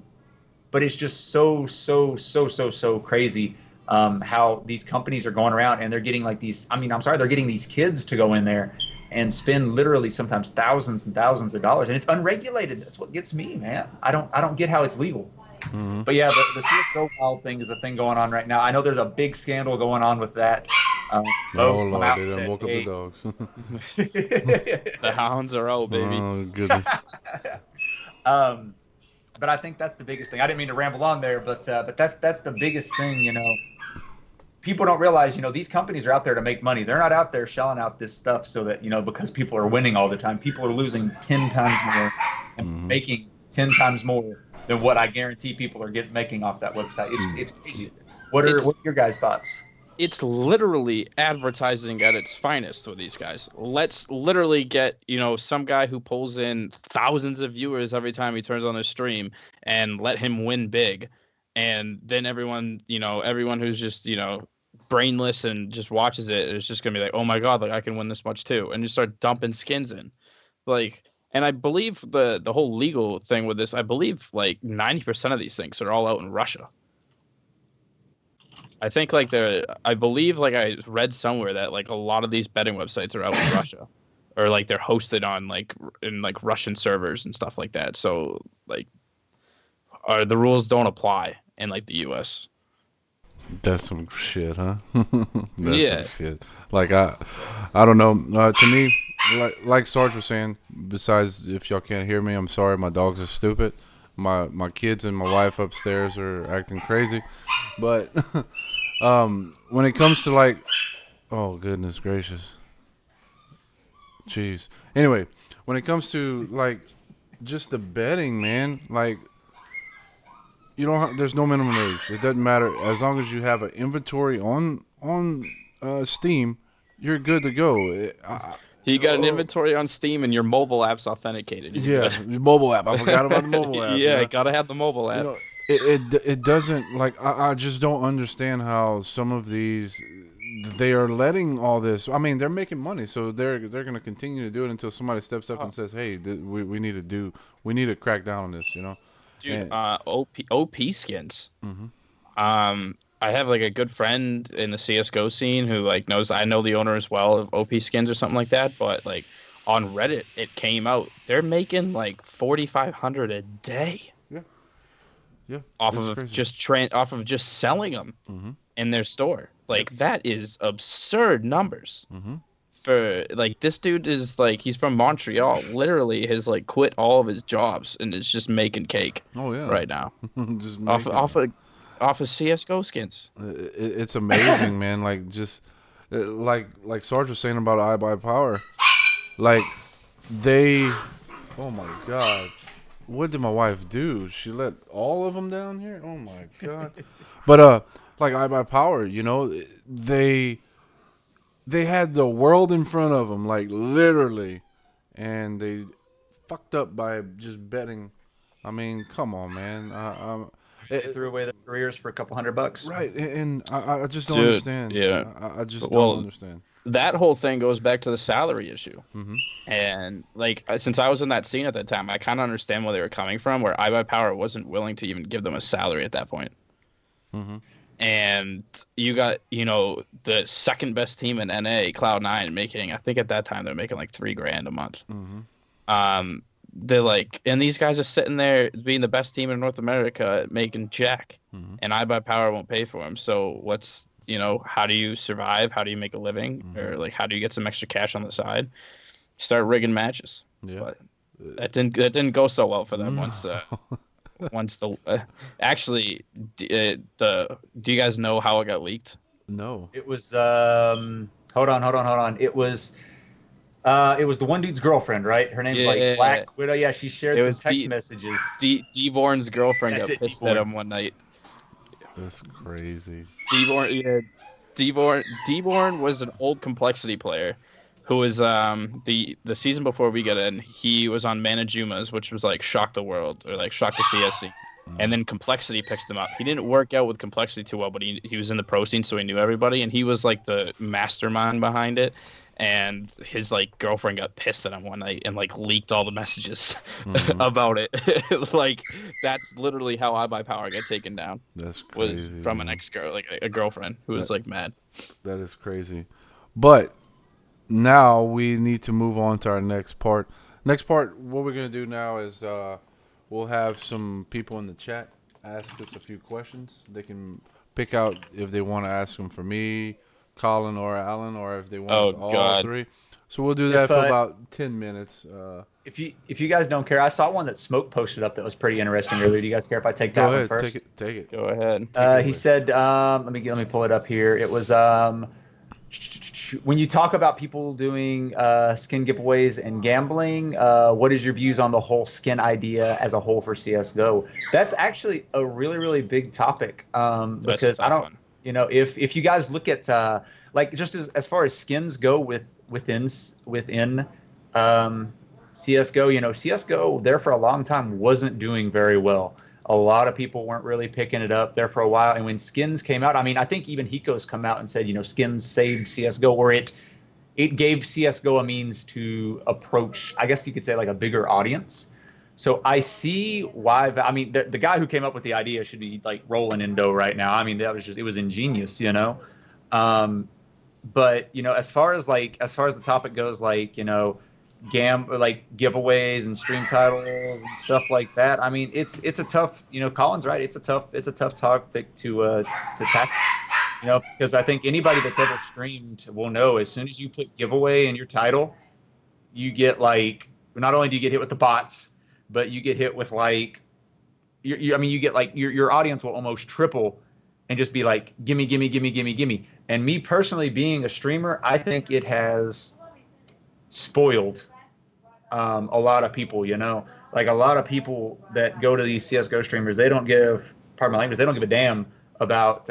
it's just so crazy how these companies are going around and they're getting like these. They're getting these kids to go in there and spend literally sometimes thousands and thousands of dollars, and it's unregulated. That's what gets me, man. I don't get how it's legal. Mm-hmm. But yeah, the CS:GO Wild thing is the thing going on right now. I know there's a big scandal going on with that. Oh Lord, they done woke up the dogs. The hounds are out, baby. Oh goodness. But I think that's the biggest thing. I didn't mean to ramble on there, but that's the biggest thing. People don't realize, these companies are out there to make money. They're not out there shelling out this stuff so that because people are winning all the time. People are losing 10 times more and making 10 times more than what I guarantee people are making off that website. It's crazy. What are your guys' thoughts? It's literally advertising at its finest with these guys. Let's literally get, some guy who pulls in thousands of viewers every time he turns on his stream and let him win big. And then everyone who's just, brainless and just watches it is just going to be like, oh my God, like I can win this much too. And you start dumping skins in. And I believe the whole legal thing with this, I believe like 90% of these things are all out in Russia. I think I believe I read somewhere that like a lot of these betting websites are out in Russia, or like they're hosted on in Russian servers and stuff like that. So the rules don't apply in the US. That's some shit, huh? Yeah. Some shit. I don't know. To me, like Sarge was saying, besides, if y'all can't hear me, I'm sorry, my dogs are stupid. My kids and my wife upstairs are acting crazy. But when it comes to oh goodness gracious. Jeez. Anyway, when it comes to just the betting, man, you don't there's no minimum age. It doesn't matter as long as you have an inventory on Steam, you're good to go. You got an Oh, inventory on Steam and your mobile app's authenticated. You're yeah, good. the mobile app. I forgot about the mobile app. Yeah, gotta have the mobile You app. know, it doesn't like I just don't understand how some of these they are letting all this. I mean, they're making money, so they're gonna continue to do it until somebody steps up Oh, and says, "Hey, we need to crack down on this," you know. dude, And OP skins. hmm I have like a good friend in the CS:GO scene who like knows. I know the owner as well of OP skins or something like that. But like on Reddit, it came out they're making like 4,500 a day yeah, yeah, off it's of crazy. off of just selling them hmm in their store. Yep. Like that is absurd numbers. hmm For like this dude is like he's from Montreal. Literally has like quit all of his jobs and is just making cake Oh yeah, right now just off making. off of off of CS:GO skins. It's amazing, man. Like just like Sarge was saying about I Buy Power. Like they, oh my god, what did my wife do? She let all of them down here. Oh my god. But like I Buy Power, you know, they had the world in front of them, like literally, and they fucked up by just betting. I mean, come on, man. They It, threw away their careers for a couple $100. right, and I just don't Dude, understand. yeah. I just don't Well, understand. that whole thing goes back to the salary issue. hmm And like since I was in that scene at that time, I kind of understand where they were coming from. Where iBuyPower wasn't willing to even give them a salary at that point. hmm And you got the second best team in NA, Cloud9, making I think at that time they're making like $3,000 a month. hmm They're like, and these guys are sitting there being the best team in North America making jack, hmm and iBuyPower won't pay for them. So how do you survive? How do you make a living? hmm Or like, how do you get some extra cash on the side? Start rigging matches. Yeah. But that didn't go so well for them No. once the actually do you guys know how it got leaked? No. It was hold on. It was the one dude's girlfriend, right? Her name's like Yeah, Black Widow. Yeah, she shared it some was text messages. Devorn's girlfriend That's got it, pissed at Devorn. him one night. That's crazy. Devorn, yeah, Devorn was an old complexity player who was the season before we got in. He was on Manajumas, which was like Shock the World or like Shock the CSC. And then Complexity picks them up. He didn't work out with Complexity too well, but he was in the pro scene, so he knew everybody, and he was like the mastermind behind it. And his like girlfriend got pissed at him one night and like leaked all the messages Mhm. about it. Like that's literally how I Buy Power got taken down. That's Was crazy. from an man. ex-girl, like a girlfriend who was like mad. That is crazy. But now we need to move on to our next part. Next part, what we're gonna do now is we'll have some people in the chat ask us a few questions. They can pick out if they want to ask them for me, Colin, or Alan, or if they want Oh us all God. three. So we'll do that If for about 10 minutes. if you guys don't care, I saw one that Smoke posted up that was pretty interesting earlier. Do you guys care if I take that Go one ahead, first? take it. Go ahead. Take it He away. said, let me pull it up here. It was when you talk about people doing skin giveaways and gambling, what is your views on the whole skin idea as a whole for CS:GO? That's actually a really really big topic That's a because I tough don't, one. if you guys look at like just as far as skins go within CS:GO, CS:GO there for a long time wasn't doing very well. A lot of people weren't really picking it up there for a while. And when skins came out, I mean, I think even Hiko's come out and said, skins saved CS:GO, or it gave CS:GO a means to approach, I guess you could say, like a bigger audience. So I see why. I mean, the guy who came up with the idea should be like rolling in dough right now. I mean, it was ingenious. But as far as the topic goes, like like giveaways and stream titles and stuff like that. I mean, it's a tough. Colin's right. It's a tough topic to tackle. Because I think anybody that's ever streamed will know as soon as you put giveaway in your title, you get like not only do you get hit with the bots, but you get hit with like I mean, you get like your audience will almost triple and just be like, gimme, gimme, gimme, gimme, gimme. And me personally, being a streamer, I think it has spoiled a lot of people. Like a lot of people that go to these CS:GO streamers, they don't give, pardon my language, they don't give a damn about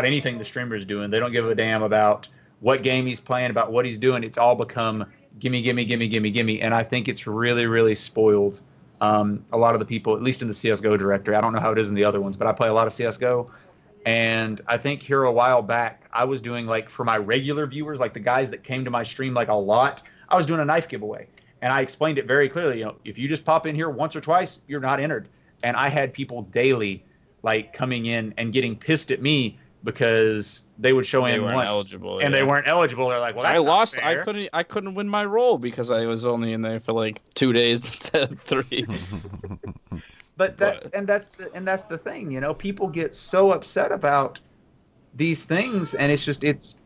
anything the streamer's doing. They don't give a damn about what game he's playing, about what he's doing. It's all become gimme, gimme, gimme, gimme, gimme. And I think it's really, really spoiled a lot of the people, at least in the CSGO directory. I don't know how it is in the other ones, but I play a lot of CSGO. And I think here a while back, I was doing like for my regular viewers, like the guys that came to my stream like a lot, I was doing a knife giveaway. And I explained it very clearly. If you just pop in here once or twice, you're not entered. And I had people daily like coming in and getting pissed at me because they would show They in weren't once eligible, and they yeah. weren't eligible. They're like, well, I that's not lost. fair. I couldn't win my role because I was only in there for like 2 days instead of 3. But that's the thing, people get so upset about these things, and it's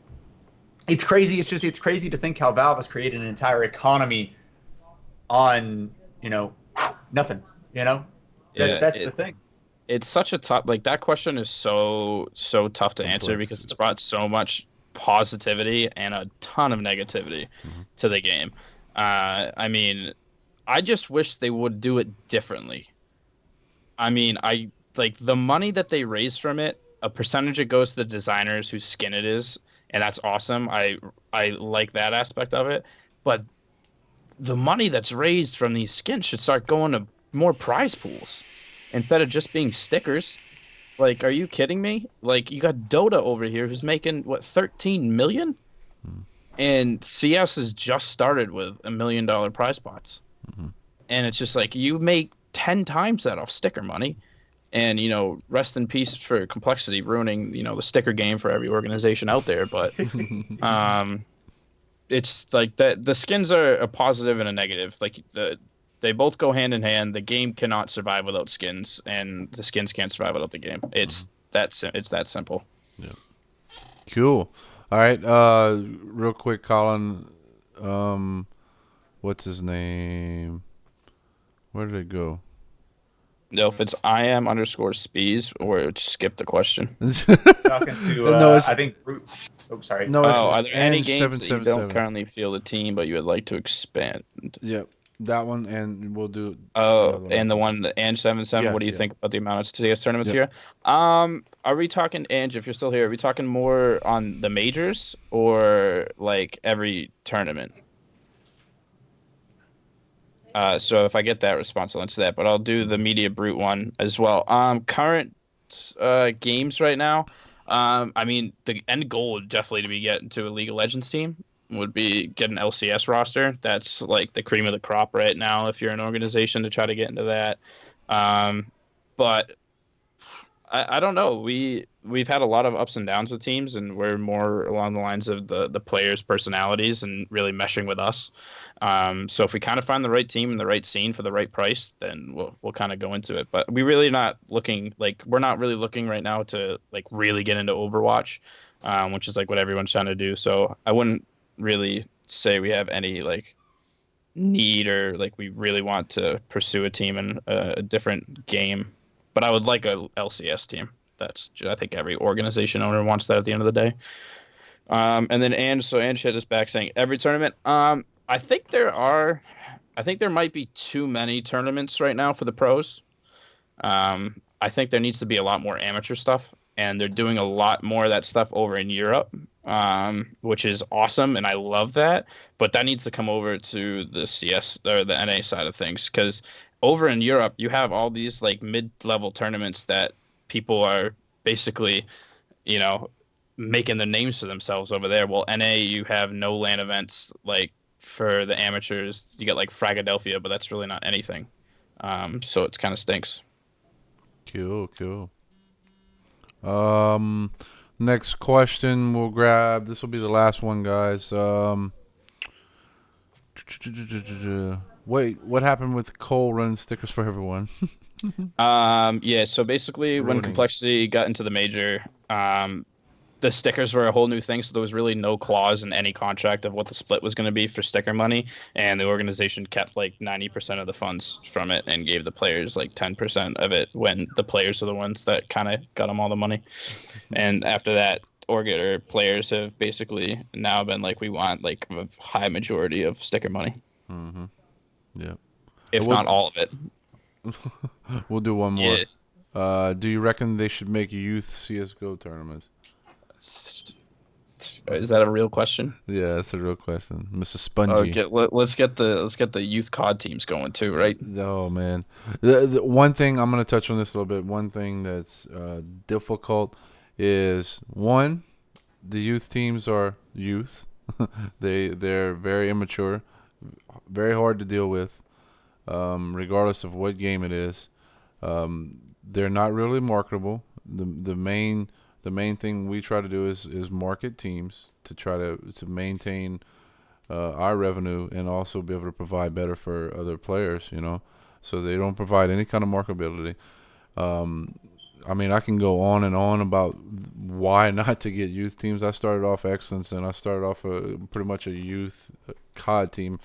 crazy. It's crazy to think how Valve has created an entire economy on nothing. That's the thing. It's such a tough, like, that question is so tough to answer because it's brought so much positivity and a ton of negativity to the game. I mean, I just wish they would do it differently. I mean, I like the money that they raise from it, a percentage it goes to the designers whose skin it is, and that's awesome. I like that aspect of it, but the money that's raised from these skins should start going to more prize pools instead of just being stickers. Like, are you kidding me? Like, you got Dota over here who's making what, 13 million? And CS has just started with $1 million prize pots. And it's just like, you make 10 times that off sticker money. And, rest in peace for Complexity ruining, the sticker game for every organization out there. But it's like that the skins are a positive and a negative. Like, they both go hand in hand. The game cannot survive without skins, and the skins can't survive without the game. It's that simple. Yeah. Cool. All right. Real quick, Collin. What's his name? Where did it go? No, if it's IM_Spees, or just skip the question. Talking to, I think. Oh, sorry. No, it's are there any games that you don't 777. currently feel the team, but you would like to expand? Yep, that one, and we'll do. Oh, and the one, the Ange 77. Yeah, What do you yeah. think about the amount of CS tournaments Yep. here? Are we talking, Ange, if you're still here, are we talking more on the majors or like every tournament? So if I get that response, I'll answer that. But I'll do the Media Brute one as well. Current games right now. I mean, the end goal would definitely to be getting to a League of Legends team. Would be get an LCS roster. That's like the cream of the crop right now if you're an organization to try to get into that. But I don't know. We've had a lot of ups and downs with teams, and we're more along the lines of the players' personalities and really meshing with us. So if we kind of find the right team and the right scene for the right price, then we'll kind of go into it. But we're not really looking right now to like really get into Overwatch, which is like what everyone's trying to do. So I wouldn't really say we have any like need or like we really want to pursue a team in a different game. But I would like a LCS team. I think every organization owner wants that at the end of the day. And then Ange hit us back saying every tournament. I think there might be too many tournaments right now for the pros. I think there needs to be a lot more amateur stuff, and they're doing a lot more of that stuff over in Europe, which is awesome, and I love that. But that needs to come over to the CS or the NA side of things, because over in Europe, you have all these like mid-level tournaments that people are basically, making the names for themselves over there. Well, NA, you have no LAN events like for the amateurs. You get like Fragadelphia, but that's really not anything. So it kind of stinks. Cool. Next question we'll grab. This will be the last one, guys. Wait, what happened with Cole running stickers for everyone? Yeah, so basically when Ruining. Complexity got into the major, the stickers were a whole new thing, so there was really no clause in any contract of what the split was going to be for sticker money, and the organization kept like 90% of the funds from it and gave the players like 10% of it when the players are the ones that kind of got them all the money. And after that, players have basically now been like, we want like a high majority of sticker money. Mm-hmm. Yeah. If not all of it. We'll do one more. Yeah. Do you reckon they should make youth CSGO tournaments? Is that a real question? Yeah, that's a real question, Mr. Spongy. Okay, let's get the youth COD teams going too, right? Oh man, the one thing I'm gonna touch on this a little bit. One thing that's difficult is one, the youth teams are youth. They're very immature, very hard to deal with, regardless of what game it is. They're not really marketable. The main thing we try to do is market teams to try to maintain our revenue and also be able to provide better for other players. So they don't provide any kind of marketability. I mean, I can go on and on about why not to get youth teams. I started off Excellence, and I started off pretty much a youth COD team,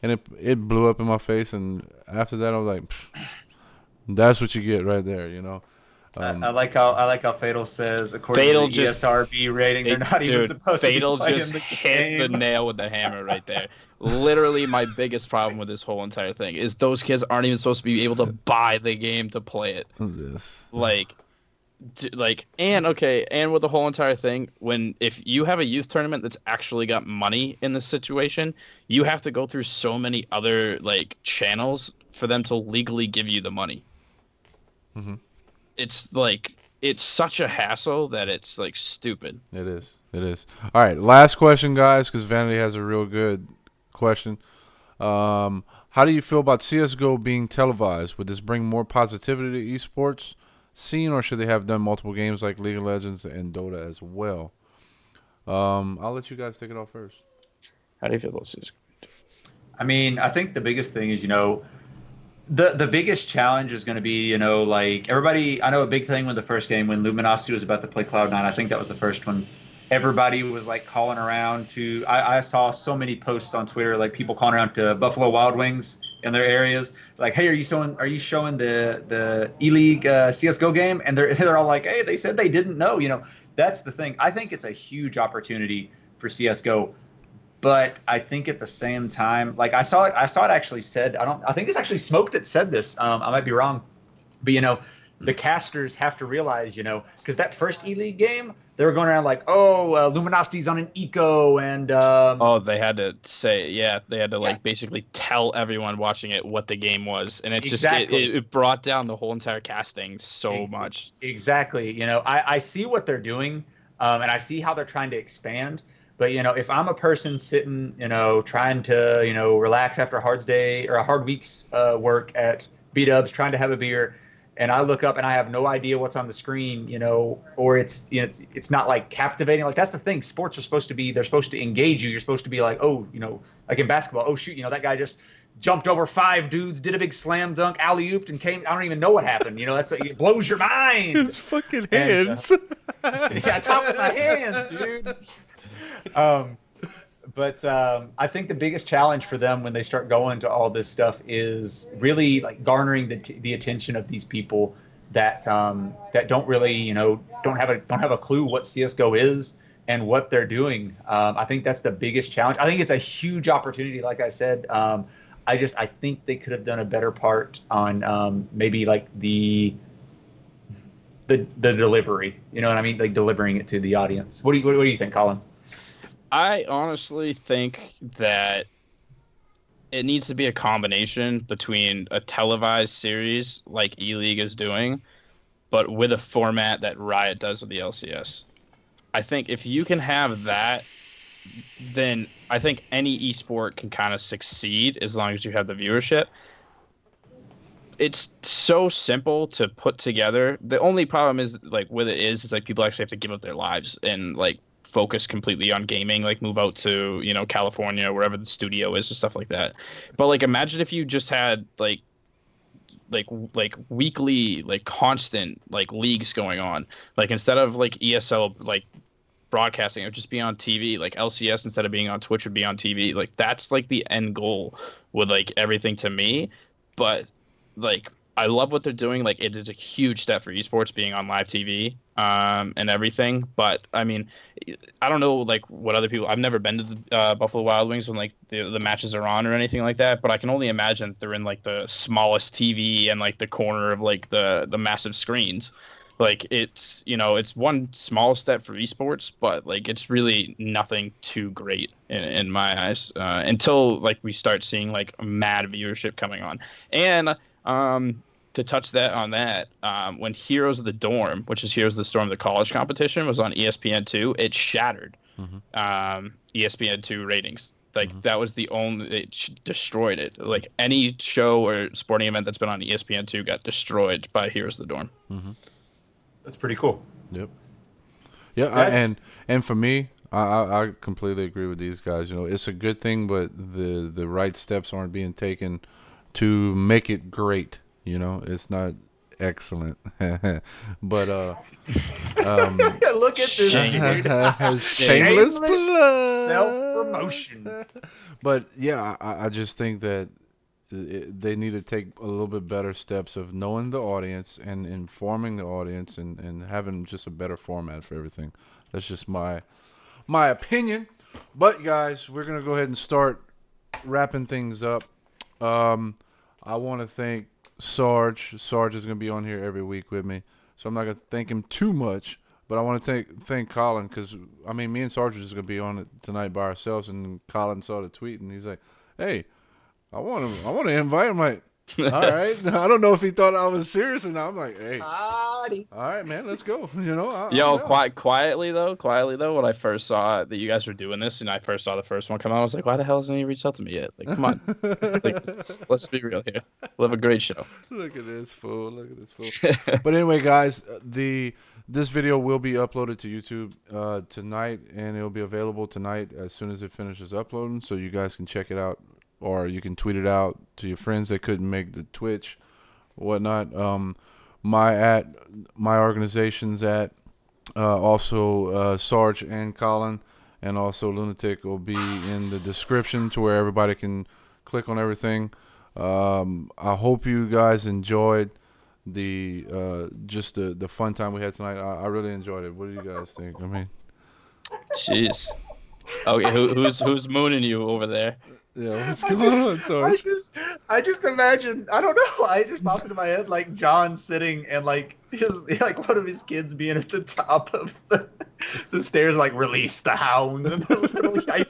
and it blew up in my face. And after that, I was like, "Pfft, that's what you get right there, I like how Fatal says, according Fatal to the ESRB rating, they're not even Dude, supposed Fatal to be playing just the hit the game. nail with the hammer right there. Literally, my biggest problem with this whole entire thing is those kids aren't even supposed to be able to buy the game to play it. This. And with the whole entire thing, if you have a youth tournament that's actually got money in this situation, you have to go through so many other channels for them to legally give you the money. Mm-hmm. It's such a hassle that it's stupid. It is. All right, last question, guys, because Vanity has a real good question. How do you feel about CS:GO being televised? Would this bring more positivity to esports scene, or should they have done multiple games like League of Legends and Dota as well? I'll let you guys take it off first. How do you feel about this? I mean, I think the biggest thing is, the biggest challenge is going to be, everybody. I know a big thing when the first game, when Luminosity was about to play Cloud9, I think that was the first one. Everybody was calling around to. I saw so many posts on Twitter, people calling around to Buffalo Wild Wings in their areas, hey, are you showing the E-League CS:GO game? And they're all like, hey, they said they didn't know. That's the thing. I think it's a huge opportunity for CS:GO. But I think at the same time, I saw it actually said, I think it's actually Smoke that said this. I might be wrong, but the casters have to realize, because that first E-League game, they were going around Luminosity's on an eco, and they had to say, yeah, they had to basically tell everyone watching it what the game was, and it exactly. just it brought down the whole entire casting so much. Exactly. I see what they're doing, and I see how they're trying to expand. But if I'm a person sitting, trying to, relax after a hard day or a hard week's work at B-Dubs, trying to have a beer, and I look up and I have no idea what's on the screen, or it's not captivating. That's the thing. Sports are supposed to be, they're supposed to engage you. You're supposed to be like in basketball, oh shoot, that guy just jumped over 5 dudes, did a big slam dunk, alley-ooped, and came. I don't even know what happened. It blows your mind. His fucking hands. Yeah, top of my hands, dude. But I think the biggest challenge for them when they start going to all this stuff is really garnering the attention of these people that don't really don't have a clue what CS:GO is and what they're doing. I think that's the biggest challenge. I think it's a huge opportunity. Like I said, I think they could have done a better part on maybe the delivery. You know what I mean? Delivering it to the audience. What do you think, Collin? I honestly think that it needs to be a combination between a televised series like E-League is doing, but with a format that Riot does with the LCS. I think if you can have that, then I think any esport can kind of succeed as long as you have the viewership. It's so simple to put together. The only problem is with it is people actually have to give up their lives and focus completely on gaming, move out to California or wherever the studio is and stuff like that. But imagine if you just had weekly constant leagues going on, instead of ESL broadcasting, it would just be on TV. LCS, instead of being on Twitch, would be on TV. That's the end goal with everything to me. But I love what they're doing. It is a huge step for esports being on live TV and everything. But I mean, I don't know what other people. I've never been to the Buffalo Wild Wings when the matches are on or anything like that. But I can only imagine they're in the smallest TV and the corner of the massive screens. Like it's one small step for esports, but like it's really nothing too great in my eyes until like we start seeing like mad viewership coming on. And to touch when Heroes of the Dorm, which is Heroes of the Storm, the college competition, was on ESPN2, it shattered Mm-hmm. ESPN2 ratings. Like Mm-hmm. that was destroyed it. Like any show or sporting event that's been on ESPN2 got destroyed by Heroes of the Dorm. Mm-hmm. That's pretty cool. Yep. Yeah, That's and for me, I completely agree with these guys. You know, it's a good thing, but the right steps aren't being taken to make it great. You know, it's not excellent, but look at this Shameless. dude. shameless plug. Self-promotion. But yeah, I just think that they need to take a little bit better steps of knowing the audience and informing the audience and having just a better format for everything. That's just my opinion. But guys, we're gonna go ahead and start wrapping things up. I want to thank Sarge. Sarge is gonna be on here every week with me, so I'm not gonna thank him too much. But I want to thank Collin because I mean, me and Sarge are just gonna be on it tonight by ourselves. And Collin saw the tweet and he's like, "Hey, I want to invite him." Like, all right. I don't know if he thought I was serious or not. I'm like, hey, all right, man, let's go. You know, Yo, I'm down. quietly though, when I first saw that you guys were doing this and I first saw the first one come out, I was like, why the hell hasn't he reached out to me yet? Like, come on, like let's be real here. We'll have a great show. Look at this fool. Look at this fool. But anyway, guys, this video will be uploaded to YouTube tonight, and it'll be available tonight as soon as it finishes uploading, so you guys can check it out, or you can tweet it out to your friends that couldn't make the Twitch, whatnot. My organization's at also Sarge and Collin, and also Lunatik will be in the description to where everybody can click on everything. I hope you guys enjoyed the just the fun time we had tonight. I really enjoyed it. What do you guys think? I mean, Jeez. Okay, who's mooning you over there? yeah, what's going on, Sarge? I just imagine. I don't know. I just popped into my head like John sitting and like one of his kids being at the top of the stairs, like release the hound. And the little, I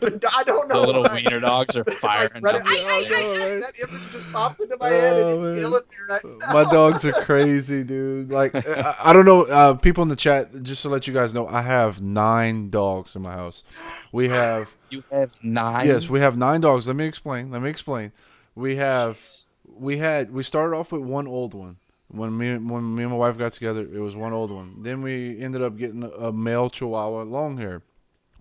don't know. The little why. wiener dogs are firing. Like, down the stairs. that image just popped into my head, and it's man. killing me right now. My dogs are crazy, dude. Like, I don't know. People in the chat, just to let you guys know, I have 9 dogs in my house. We have You have 9. Yes, we have 9 dogs. Let me explain. We started off with one old one. When me and my wife got together, it was one old one. Then we ended up getting a male Chihuahua, long hair.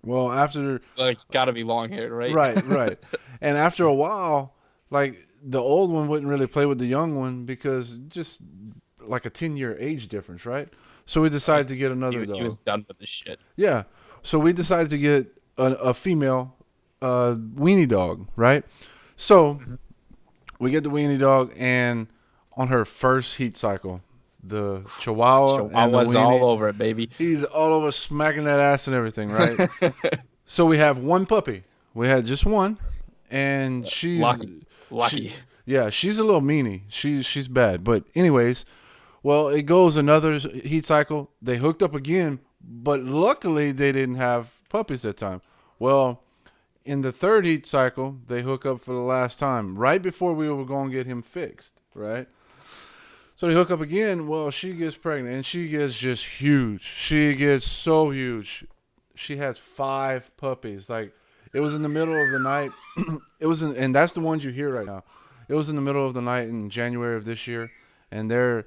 Well, after Like, gotta be long haired, right? right, and after a while, like the old one wouldn't really play with the young one because just like a 10-year age difference, right? So we decided to get another dog. He was done with this shit. Yeah. So we decided to get a female weenie dog, right? So we get the weenie dog, and on her first heat cycle, the Chihuahua and the Chihuahua's weenie, all over it, baby. he's all over smacking that ass and everything, right? So we have one puppy. We had just one, and she's Lucky. yeah, she's a little meanie. She's bad, but anyways, well, it goes another heat cycle. They hooked up again, but luckily they didn't have puppies that time. Well, in the third heat cycle, they hook up for the last time, right before we were going to get him fixed, right? So they hook up again. Well, she gets pregnant, and she gets just huge. She gets so huge. She has 5 puppies. Like, it was in the middle of the night. And that's the ones you hear right now. It was in the middle of the night in January of this year, and they're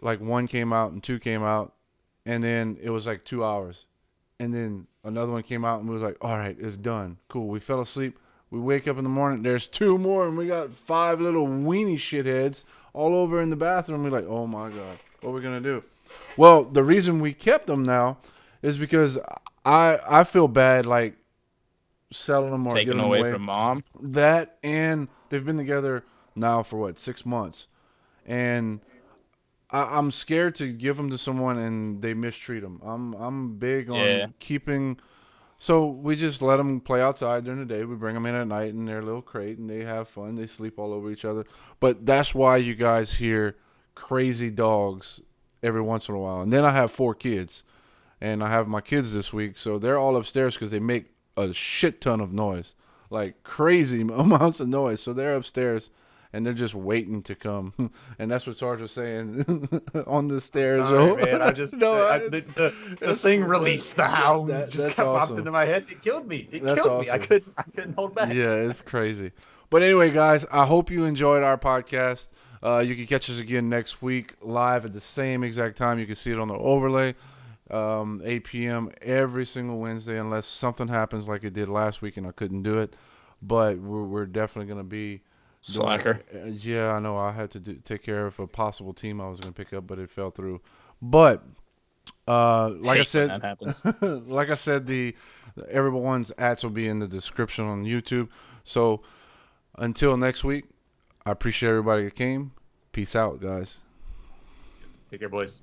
like 1 came out and 2 came out, and then it was like 2 hours, and then another one came out, and we was like, all right, it's done, cool. We fell asleep. We wake up in the morning, there's 2 more, and we got 5 little weenie shitheads all over in the bathroom. We're like, oh my god, what are we gonna do? Well, the reason we kept them now is because I feel bad like selling them or Taken giving them away away from mom. that, and they've been together now for what, 6 months, and I'm scared to give them to someone and they mistreat them. I'm big on keeping. So we just let them play outside during the day. We bring them in at night in their little crate, and they have fun. They sleep all over each other. But that's why you guys hear crazy dogs every once in a while. And then I have 4 kids, and I have my kids this week, so they're all upstairs because they make a shit ton of noise, like crazy amounts of noise. So they're upstairs, and they're just waiting to come. And that's what Sarge was saying on the stairs. Sorry, man. I just no, the thing released the hounds just that's kept popped awesome. into my head. It killed me. That's Killed me. I awesome. couldn't hold back. Yeah, it's crazy. But anyway, guys, I hope you enjoyed our podcast. You can catch us again next week live at the same exact time. You can see it on the overlay, 8 p.m. every single Wednesday, unless something happens like it did last week and I couldn't do it. But we're definitely going to be Slacker. yeah, I know. I had to take care of a possible team I was going to pick up, but it fell through. But like I said, that happens. like I said, everyone's ads will be in the description on YouTube. So until next week, I appreciate everybody that came. Peace out, guys. Take care, boys.